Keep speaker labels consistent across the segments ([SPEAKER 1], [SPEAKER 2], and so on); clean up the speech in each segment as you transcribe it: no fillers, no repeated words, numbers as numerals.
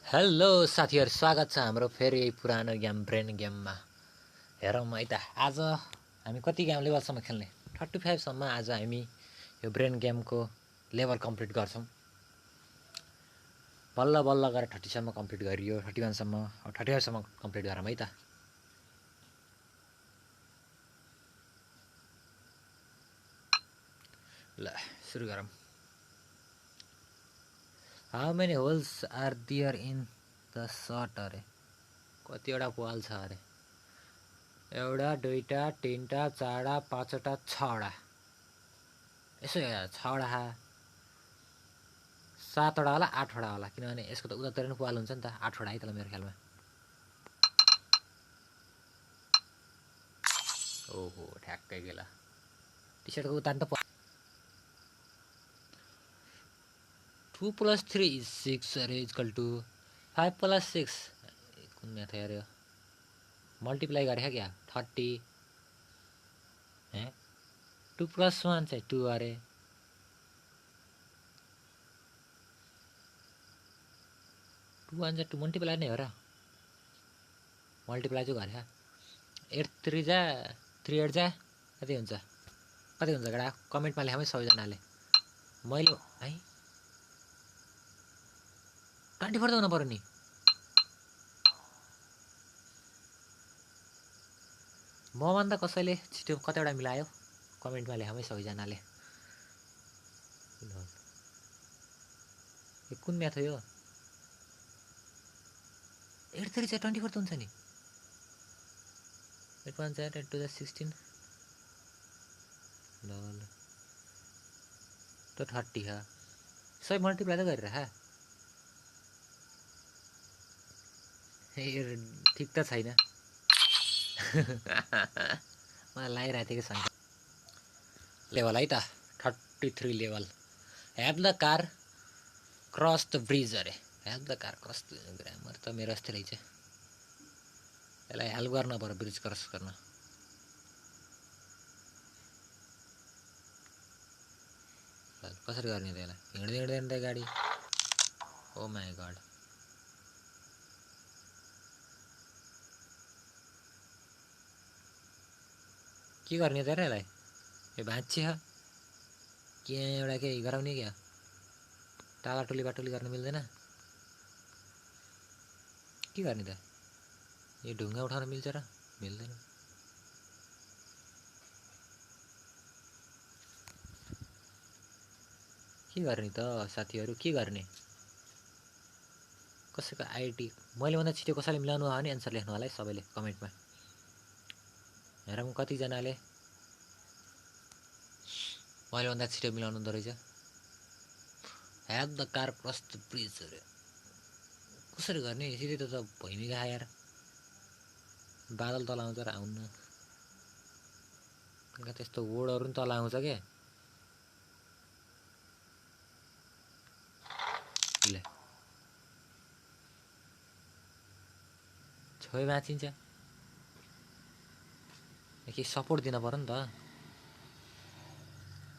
[SPEAKER 1] Hello साथीहरु, स्वागत छ हाम्रो फेरि यही पुरानो गेम ब्रेन गेममा। हेरौँ है त, आज हामी कति गेम लेभलसम्म खेल्ने? 35 सम्म आज हामी यो ब्रेन गेमको लेभल कम्प्लिट गर्छौँ। बल्ल बल्ल गरेर 30 सम्म कम्प्लिट गरियो, 31 सम्म, 35 सम्म कम्प्लिट गरौँ है त। ल सुरु गरौँ। How many holes are there in the shirt अरे? कतिवटा वाल छ अरे? एउटा, दुईटा, तीनटा, चारवटा, पाँचवटा, छवटा। यसो हेर, छवटा, सातवटा होला, आठवटा होला, किनभने यसको त उतातिर पनि वाल हुन्छ नि त। आठवटा है त मेरो ख्यालमा। ओहो ठ्याक्कै गेला। टी सर्टको उता नि त 2 + 3 = 6 अरे इक्वल टू 5 + 6 कुन म्याथ अरे? मल्टिप्लाई गरे क्या 30 हे 2 + 1 चाहिँ 2 अरे। 2 1 चाहिँ 2 मल्टिप्लाई नै हो र। मल्टिप्लाई चाहिँ गरे 8 3 जा 3 8 जा कति हुन्छ? कति हुन्छ गडा? कमेन्टमा लेखामै सबैजनाले। मैले है 24 त हुनु पर्यो नि। मभन्दा कसैले छिटो कतिवटा मिलायो कमेन्टमा लेखामै सबैजनाले। यो कुन म्याथ हो यो? 8 3 चाहिँ 24 त हुन्छ नि। 8 1 8 8 2 16 ल त 30 ह। सबै मल्टिप्लाई त गरिरह। ए ठिक त छैन। मलाई लागिरहेको थियो कि सङ्ख्या लेभल है त 33 level. Have the car cross the bridge अरे। Have the car cross the grammar त मेरो जस्तै रहेछ। यसलाई हेल्प गर्न पर्यो ब्रिज क्रस गर्न। कसरी गर्ने त यसलाई? हिँड्दै हिँड्दैन त गाडी। ओ माई गड। के गर्ने त र यसलाई? यो भाँच्ची छ के एउटा केही गराउने क्या? टालाटुली बाटुली गर्न मिल्दैन? के गर्ने त? यो ढुङ्गा उठाउन मिल्छ र? मिल्दैन। के गर्ने त साथीहरू? के गर्ने? कसैको आइडी मैले भन्दा छिटो कसैले मिलाउनु भयो भने एन्सर लेख्नु होला है सबैले कमेन्टमा। हेरौँ कतिजनाले मैले भन्दा छिटो मिलाउनु हुँदो रहेछ। Have the car cross the bridge अरे। कसरी गर्ने? सिधै त भइनै गयो यार। बादल तल आउँछ र आउन्न। त्यस्तो वर्डहरू पनि तल आउँछ क्या। ले छोइ बाँचिन्छ। केही सपोर्ट दिन पर्यो नि त।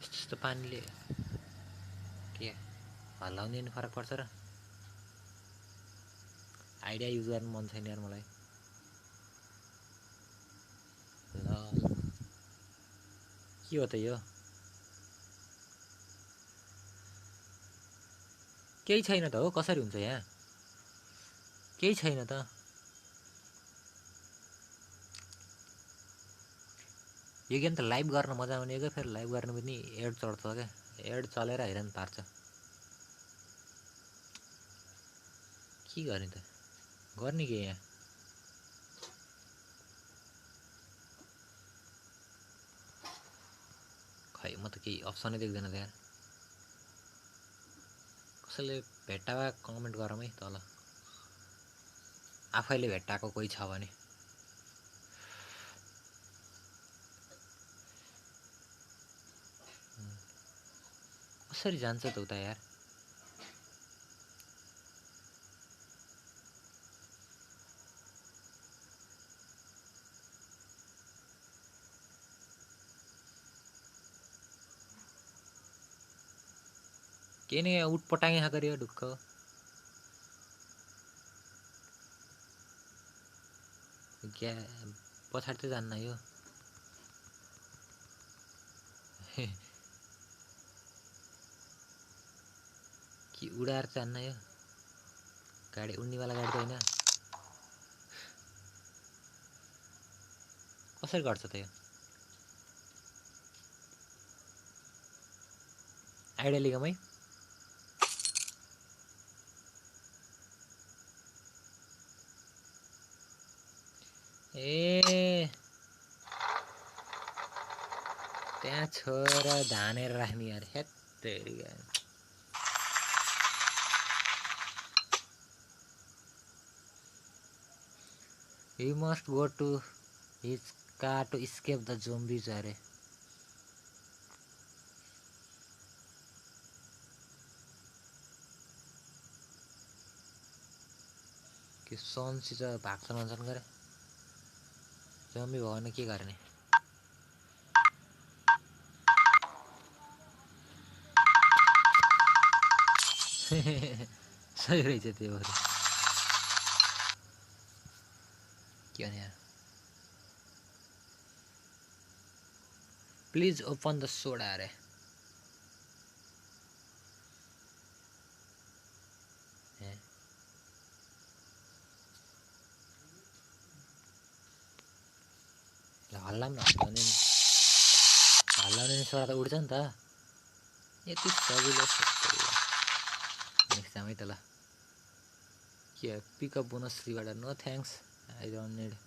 [SPEAKER 1] यस्तो पानीले के हल्लाउने नि फरक पर्छ र? आइडिया युज गर्नु मन छैन यार मलाई। ल के हो त यो? केही छैन त हो। कसरी हुन्छ यहाँ? केही छैन त। यो गेम त लाइभ गर्न मजा आउने क्या। फेरि लाइभ गर्न पनि एड चढ्छ क्या। एड चलेर हैरान पार्छ। के गर्ने त? गर्ने के यहाँ? खै म त केही अप्सनै देख्दैन त यार। कसैले भेट्टा भए कमेन्ट गरौँ है तल। आफैले भेट्टाएको कोही छ भने। कसरी जान्छ त उता यार? के नै उटपटाङ यहाँ गऱ्यो ढुक्क। क्या पछाडि त जान्न यो कि उडाएर जान्न यो गाडी उड्नेवाला गाडी त होइन कसरी गर्छ त यो आइडिया लिगमै ए त्यहाँ छोरा धानेर राख्ने यार हेत्तेरिका He must go to his car to escape the zombies अरे कि सनसित भाग्छ भन्छन् गरे जम्बी भयो भने के गर्ने सही रहेछ त्यो भएर के भने यार प्लिज ओपन द सोडा अरे हल्लाउनु हल्लाउने सोडा त उड्छ नि त यति सजिलो नेक्स्ट टाइम है त ल के पिकअप बोनस 3बाट no thanks I don't need